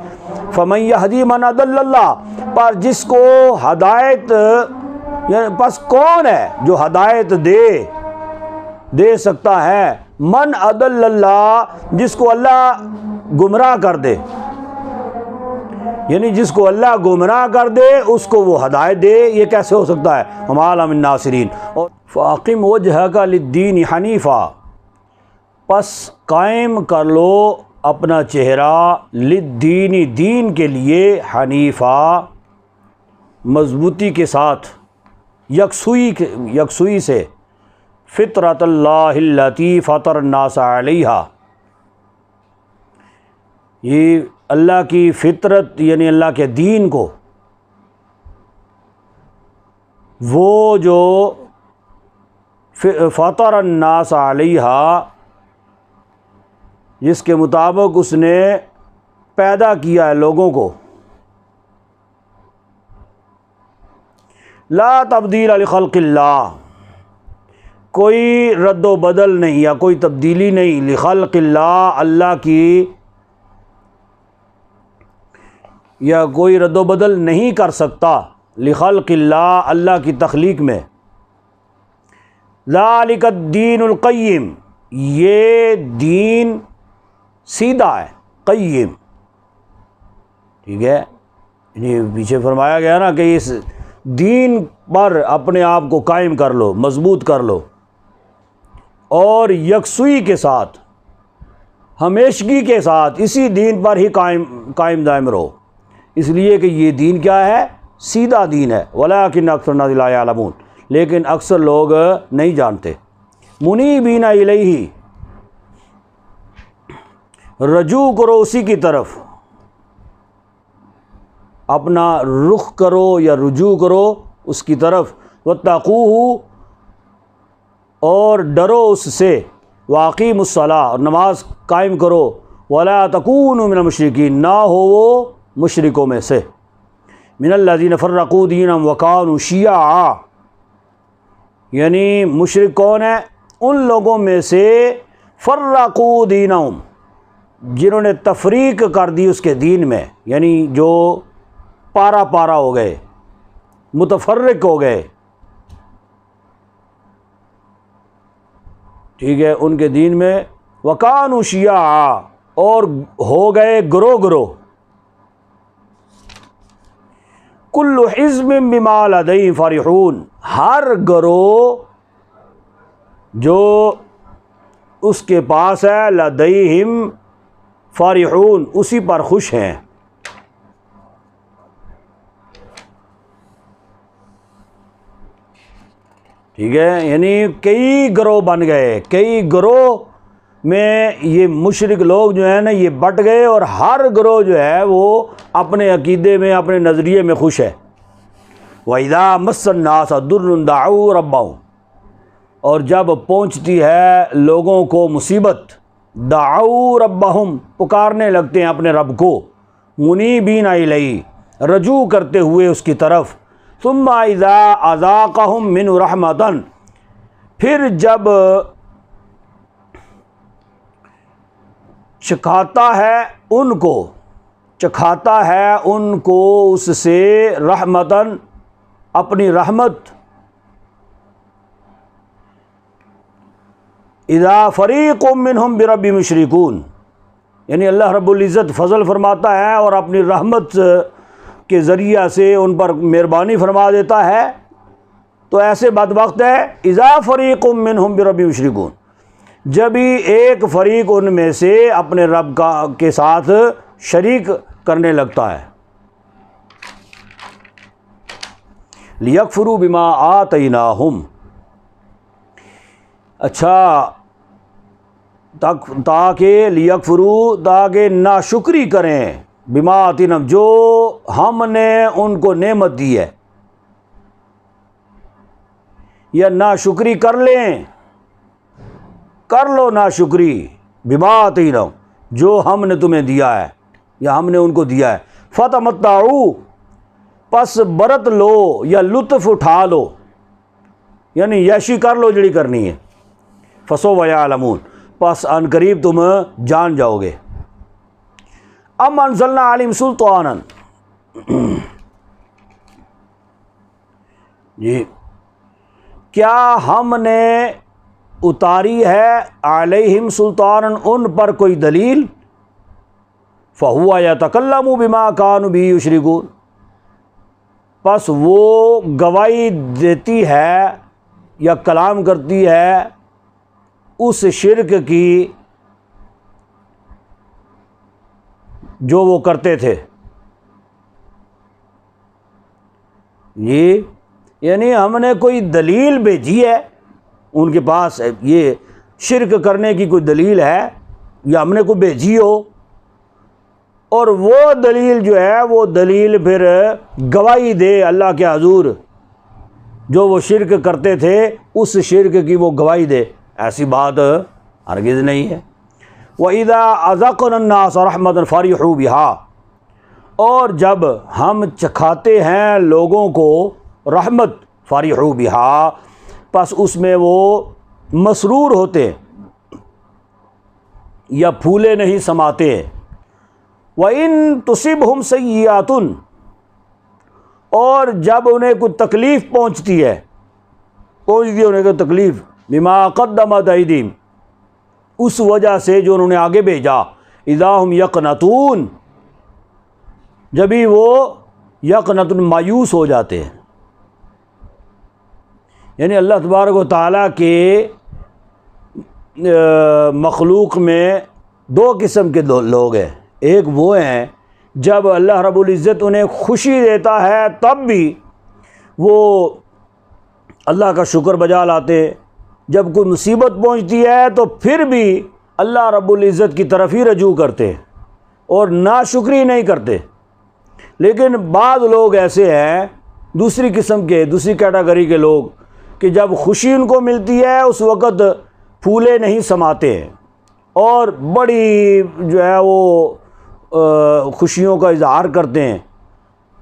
فمن یہدی من اضل اللہ، پر جس کو ہدایت یعنی پس کون ہے جو ہدایت دے سکتا ہے؟ من اضل اللہ، جس کو اللہ گمراہ کر دے، یعنی جس کو اللہ گمراہ کر دے اس کو وہ ہدایت دے، یہ کیسے ہو سکتا ہے؟ وما لنا من ناصرین. اور فاقم وجہک للدین حنیفا، پس قائم کر لو اپنا چہرہ، للدین دین کے لیے، حنیفا مضبوطی کے ساتھ، یکسوئی سے، فطرت اللہ التی فطر الناس علیہا، یہ اللہ کی فطرت یعنی اللہ کے دین کو، وہ جو فطر الناس علیہا جس کے مطابق اس نے پیدا کیا ہے لوگوں کو. لا تبدیل لخلق اللہ، کوئی رد و بدل نہیں یا کوئی تبدیلی نہیں، لخلق اللہ اللہ کی، یا کوئی رد و بدل نہیں کر سکتا، لخلق اللہ اللہ کی تخلیق میں. ذالک الدین القیم، یہ دین سیدھا ہے، قیم. ٹھیک ہے، یہ پیچھے فرمایا گیا نا کہ اس دین پر اپنے آپ کو قائم کر لو، مضبوط کر لو، اور یکسوئی کے ساتھ، ہمیشگی کے ساتھ اسی دین پر ہی قائم دائم رہو، اس لیے کہ یہ دین کیا ہے؟ سیدھا دین ہے. ولیکن اکثر الناس لا یعلمون، لیکن اکثر لوگ نہیں جانتے. منیبین الیہ، رجوع کرو اسی کی طرف، اپنا رخ کرو یا رجوع کرو اس کی طرف. واتقوہ، اور ڈرو اس سے. واقیموا الصلاۃ، اور نماز قائم کرو. ولا تکونوا من المشرکین، نہ ہو وہ مشرکوں میں سے. من الذین فرقوا دینہم وکانوا شیعا، یعنی مشرک کون ہے؟ ان لوگوں میں سے فرقوا دینہم، جنہوں نے تفریق کر دی اس کے دین میں، یعنی جو پارا پارا ہو گئے، متفرق ہو گئے. ٹھیک ہے، ان کے دین میں. وکانوا شیعا، اور ہو گئے گروہ گروہ. کل حزب بما لدیہم فرحون، ہر گروہ جو اس کے پاس ہے، لدیہم فرحون، اسی پر خوش ہیں. ٹھیک ہے، یعنی کئی گروہ بن گئے، کئی گروہ میں یہ مشرک لوگ جو ہیں نا یہ بٹ گئے، اور ہر گروہ جو ہے وہ اپنے عقیدے میں، اپنے نظریے میں خوش ہے. وَإِذَا مَسَّ النَّاسَ ضُرٌّ دَعَوْا رَبَّهُمْ، اور جب پہنچتی ہے لوگوں کو مصیبت، دعوا ربہم، پکارنے لگتے ہیں اپنے رب کو. منیبین الیہ، رجوع کرتے ہوئے اس کی طرف. ثم اذا اذاقہم منہ رحمۃ، پھر جب چکھاتا ہے ان کو چکھاتا ہے ان کو اس سے رحمتاً اپنی رحمت، اذا فریق منہم بربہم یشرکون، یعنی اللہ رب العزت فضل فرماتا ہے اور اپنی رحمت کے ذریعہ سے ان پر مہربانی فرما دیتا ہے، تو ایسے بدبخت ہے اذا فریق منہم بربہم یشرکون، جب ہی ایک فریق ان میں سے اپنے رب کے ساتھ شریک کرنے لگتا ہے، لیکفروا بما آتیناہم، اچھا تاکہ لیکفروا، تاکہ ناشکری کریں، بما آتیناہم، جو ہم نے ان کو نعمت دی ہے، یا ناشکری کر لیں، کر لو ناشکری، بما آتیناہم، جو ہم نے تمہیں دیا ہے یا ہم نے ان کو دیا ہے، فتمتعوا، پس برت لو یا لطف اٹھا لو، یعنی یشی کر لو جڑی کرنی ہے، فسوف یعلمون، پس ان قریب تم جان جاؤ گے۔ ام انزلنا علیہم سلطانا، جی کیا ہم نے اتاری ہے علیہم سلطانا، ان پر کوئی دلیل، فہو یتکلم بما کانوا بہ یشرکون، پس وہ گواہی دیتی ہے یا کلام کرتی ہے اس شرک کی جو وہ کرتے تھے، یہ یعنی ہم نے کوئی دلیل بھیجی ہے ان کے پاس، یہ شرک کرنے کی کوئی دلیل ہے یا ہم نے کوئی بھیجی ہو، اور وہ دلیل جو ہے وہ دلیل پھر گواہی دے اللہ کے حضور، جو وہ شرک کرتے تھے اس شرک کی وہ گواہی دے، ایسی بات ہرگز نہیں ہے۔ وَإِذَا أَذَقْنَا النَّاسَ رَحْمَةً فَرِحُوا بِهَا، اور جب ہم چکھاتے ہیں لوگوں کو رحمت، فَرِحُوا بِهَا، پس اس میں وہ مسرور ہوتے یا پھولے نہیں سماتے۔ وَإِن تُصِبْهُمْ سَيِّئَةٌ، اور جب انہیں کوئی تکلیف پہنچتی ہے، پہنچتی ہے انہیں کوئی تکلیف، بما قدمت ایدیہم، اس وجہ سے جو انہوں نے آگے بھیجا، اذا ہم یقنطون، جبھی وہ یقنطون مایوس ہو جاتے ہیں، یعنی اللہ تبارک و تعالیٰ کے مخلوق میں دو قسم کے لوگ ہیں، ایک وہ ہیں جب اللہ رب العزت انہیں خوشی دیتا ہے تب بھی وہ اللہ کا شکر بجا لاتے، جب کوئی مصیبت پہنچتی ہے تو پھر بھی اللہ رب العزت کی طرف ہی رجوع کرتے اور ناشکری نہیں کرتے۔ لیکن بعض لوگ ایسے ہیں، دوسری قسم کے، دوسری کیٹیگری کے لوگ، کہ جب خوشی ان کو ملتی ہے اس وقت پھولے نہیں سماتے ہیں اور بڑی جو ہے وہ خوشیوں کا اظہار کرتے ہیں،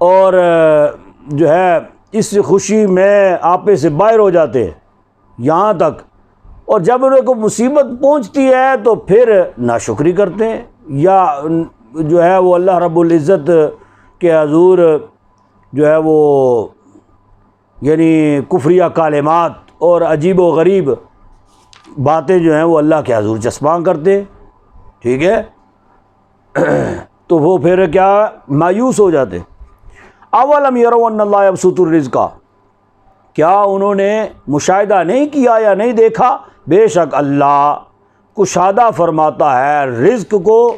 اور جو ہے اس خوشی میں آپے سے باہر ہو جاتے ہیں یہاں تک، اور جب انہیں کو مصیبت پہنچتی ہے تو پھر ناشکری کرتے ہیں، یا جو ہے وہ اللہ رب العزت کے حضور جو ہے وہ یعنی کفریہ کلمات اور عجیب و غریب باتیں جو ہیں وہ اللہ کے حضور چسپاں کرتے، ٹھیک ہے، تو وہ پھر کیا مایوس ہو جاتے۔ اولم یروا ان اللہ یبسط الرزق، کیا انہوں نے مشاہدہ نہیں کیا یا نہیں دیکھا، بے شک اللہ کشادہ فرماتا ہے رزق کو،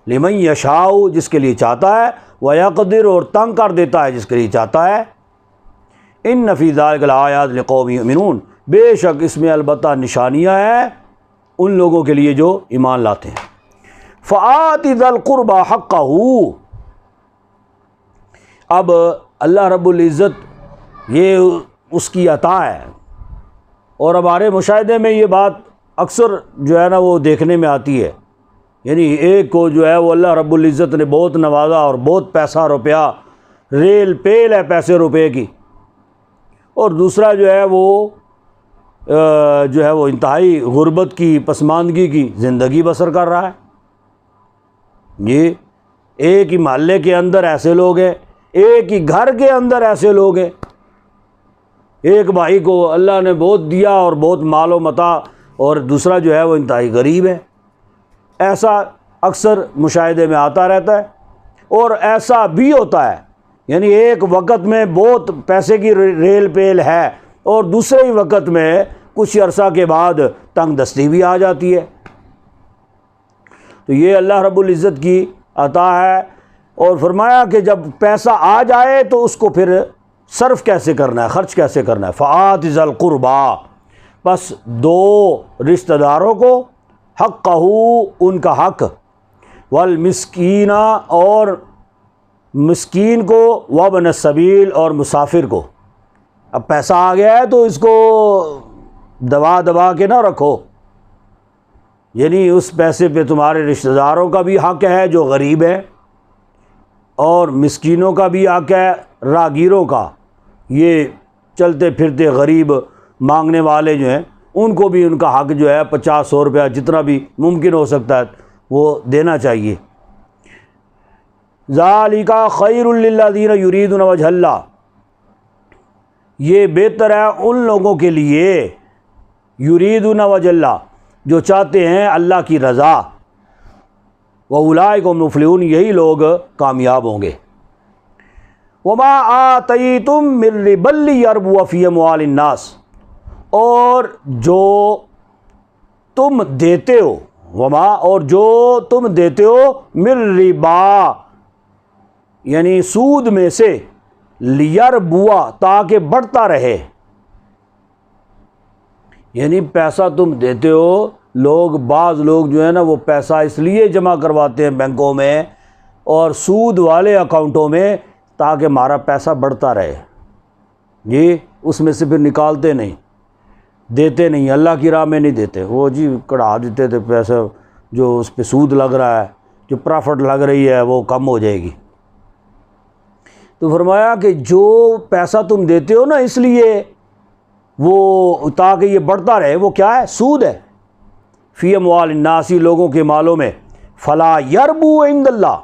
لمن یشاء، جس کے لیے چاہتا ہے، ویقدر، اور تنگ کر دیتا ہے جس کے لیے چاہتا ہے۔ ان فی ذلک لآیات لقوم یؤمنون، بے شک اس میں البتہ نشانیاں ہیں ان لوگوں کے لیے جو ایمان لاتے ہیں۔ فآت ذی القربى حقہ، اب اللہ رب العزت یہ اس کی عطا ہے، اور ہمارے مشاہدے میں یہ بات اکثر جو ہے نا وہ دیکھنے میں آتی ہے، یعنی ایک کو جو ہے وہ اللہ رب العزت نے بہت نوازا اور بہت پیسہ روپیہ ریل پیل ہے پیسے روپے کی، اور دوسرا جو ہے وہ انتہائی غربت کی، پسماندگی کی زندگی بسر کر رہا ہے، یہ ایک ہی محلے کے اندر ایسے لوگ ہیں، ایک ہی گھر کے اندر ایسے لوگ ہیں، ایک بھائی کو اللہ نے بہت دیا اور بہت مال و متاع، اور دوسرا جو ہے وہ انتہائی غریب ہے۔ ایسا اکثر مشاہدے میں آتا رہتا ہے، اور ایسا بھی ہوتا ہے، یعنی ایک وقت میں بہت پیسے کی ریل پیل ہے، اور دوسرے ہی وقت میں کچھ عرصہ کے بعد تنگ دستی بھی آ جاتی ہے۔ تو یہ اللہ رب العزت کی عطا ہے، اور فرمایا کہ جب پیسہ آ جائے تو اس کو پھر صرف کیسے کرنا ہے، خرچ کیسے کرنا ہے۔ فآت ذی القربیٰ، بس دو رشتہ داروں کو حقہ، ان کا حق، والمسکین، اور مسکین کو، وابن السبیل، اور مسافر کو۔ اب پیسہ آ گیا ہے تو اس کو دبا کے نہ رکھو، یعنی اس پیسے پہ تمہارے رشتہ داروں کا بھی حق ہے جو غریب ہے، اور مسکینوں کا بھی حق ہے، راہگیروں کا، یہ چلتے پھرتے غریب مانگنے والے جو ہیں ان کو بھی ان کا حق جو ہے 50-100 روپیہ جتنا بھی ممکن ہو سکتا ہے وہ دینا چاہیے۔ ذالک خیر للذین یریدون وجہ اللہ، یہ بہتر ہے ان لوگوں کے لیے، یریدون وجہ اللہ، جو چاہتے ہیں اللہ کی رضا، وَأُولَٰئِکَ هُمُ الْمُفْلِحُونَ، یہی لوگ کامیاب ہوں گے۔ وَمَا آتَيْتُم مِّن رِّبًا لِّيَرْبُوَ فِي أَمْوَالِ النَّاسِ، اور جو تم دیتے ہو، وما، اور جو تم دیتے ہو، مِّن رِّبًا، یعنی سود میں سے، لیربوا، تاکہ بڑھتا رہے، یعنی پیسہ تم دیتے ہو، بعض لوگ جو ہے نا وہ پیسہ اس لیے جمع کرواتے ہیں بینکوں میں اور سود والے اکاؤنٹوں میں تاکہ ہمارا پیسہ بڑھتا رہے، جی اس میں سے پھر نکالتے نہیں، دیتے نہیں، اللہ کی راہ میں نہیں دیتے، وہ جی کڑھا دیتے تھے پیسہ، جو اس پہ سود لگ رہا ہے، جو پرافٹ لگ رہی ہے وہ کم ہو جائے گی۔ تو فرمایا کہ جو پیسہ تم دیتے ہو نا اس لیے وہ تاکہ یہ بڑھتا رہے، وہ کیا ہے؟ سود ہے۔ فی اموال الناس، لوگوں کے مالوں میں، فلا یربو عند اللہ،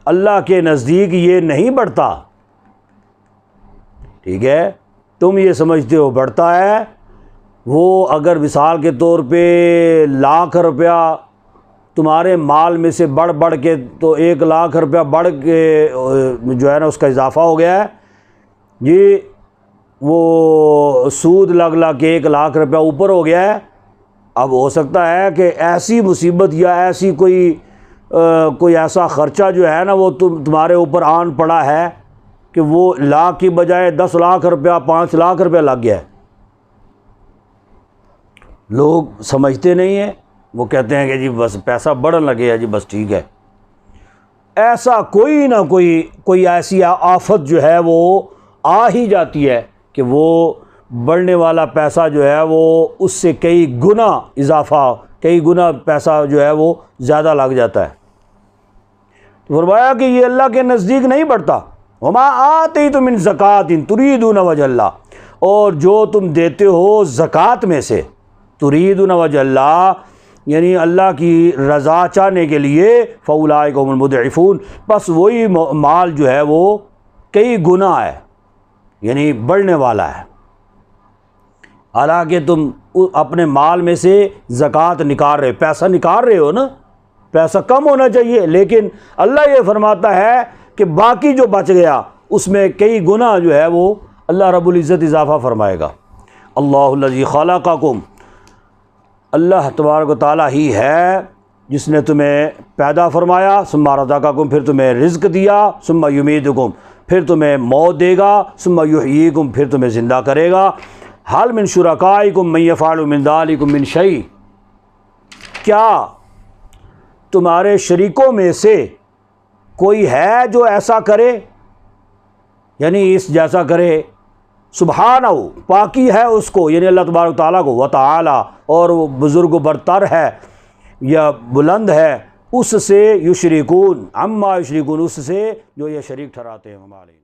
اللہ کے نزدیک یہ نہیں بڑھتا، ٹھیک ہے؟ تم یہ سمجھتے ہو بڑھتا ہے، وہ اگر مثال کے طور پہ 1,00,000 روپیہ تمہارے مال میں سے بڑھ کے تو 1,00,000 روپیہ بڑھ کے جو ہے نا اس کا اضافہ ہو گیا ہے جی، وہ سود لگ کے 1,00,000 روپیہ اوپر ہو گیا ہے۔ اب ہو سکتا ہے کہ ایسی مصیبت یا ایسی کوئی ایسا خرچہ جو ہے نا وہ تمہارے اوپر آن پڑا ہے کہ وہ 1,00,000 کی بجائے 10,00,000 روپیہ 5,00,000 روپیہ لگ گیا ہے۔ لوگ سمجھتے نہیں ہیں، وہ کہتے ہیں کہ جی بس پیسہ بڑھنے لگے ہے، جی بس ٹھیک ہے۔ ایسا کوئی نہ کوئی ایسی آفت جو ہے وہ آ ہی جاتی ہے کہ وہ بڑھنے والا پیسہ جو ہے وہ اس سے کئی گنا اضافہ، کئی گنا پیسہ جو ہے وہ زیادہ لگ جاتا ہے۔ تو فرمایا کہ یہ اللہ کے نزدیک نہیں بڑھتا۔ وما آتیتم من زکوٰۃ تریدون وجہ اللہ، اور جو تم دیتے ہو زکوٰۃ میں سے، تریدون وجہ اللہ یعنی اللہ کی رضا چاہنے کے لیے، فاولئک هم المضعفون، بس وہی مال جو ہے وہ کئی گنا ہے، یعنی بڑھنے والا ہے۔ حالانکہ تم اپنے مال میں سے زکوٰۃ نکال رہے، پیسہ نکال رہے ہو نا، پیسہ کم ہونا چاہیے، لیکن اللہ یہ فرماتا ہے کہ باقی جو بچ گیا اس میں کئی گنا جو ہے وہ اللہ رب العزت اضافہ فرمائے گا۔ اللہ الذی خلقکم، اللہ تبارک و تعالیٰ ہی ہے جس نے تمہیں پیدا فرمایا، ثم رزقکم، پھر تمہیں رزق دیا، ثم یمیتکم، پھر تمہیں موت دے گا، ثم یحییکم، پھر تمہیں زندہ کرے گا۔ حل من شرکائکم من یفعل من ذلکم من شیء، کیا تمہارے شریکوں میں سے کوئی ہے جو ایسا کرے، یعنی اس جیسا کرے؟ سبحانہ، پاکی ہے اس کو، یعنی اللہ تبارک تعالیٰ کو، وتعالی، اور وہ بزرگ و برتر ہے یا بلند ہے، اس سے یشرکون، عما یشرکون، اس سے جو یہ شریک ٹھہراتے ہیں ہمارے۔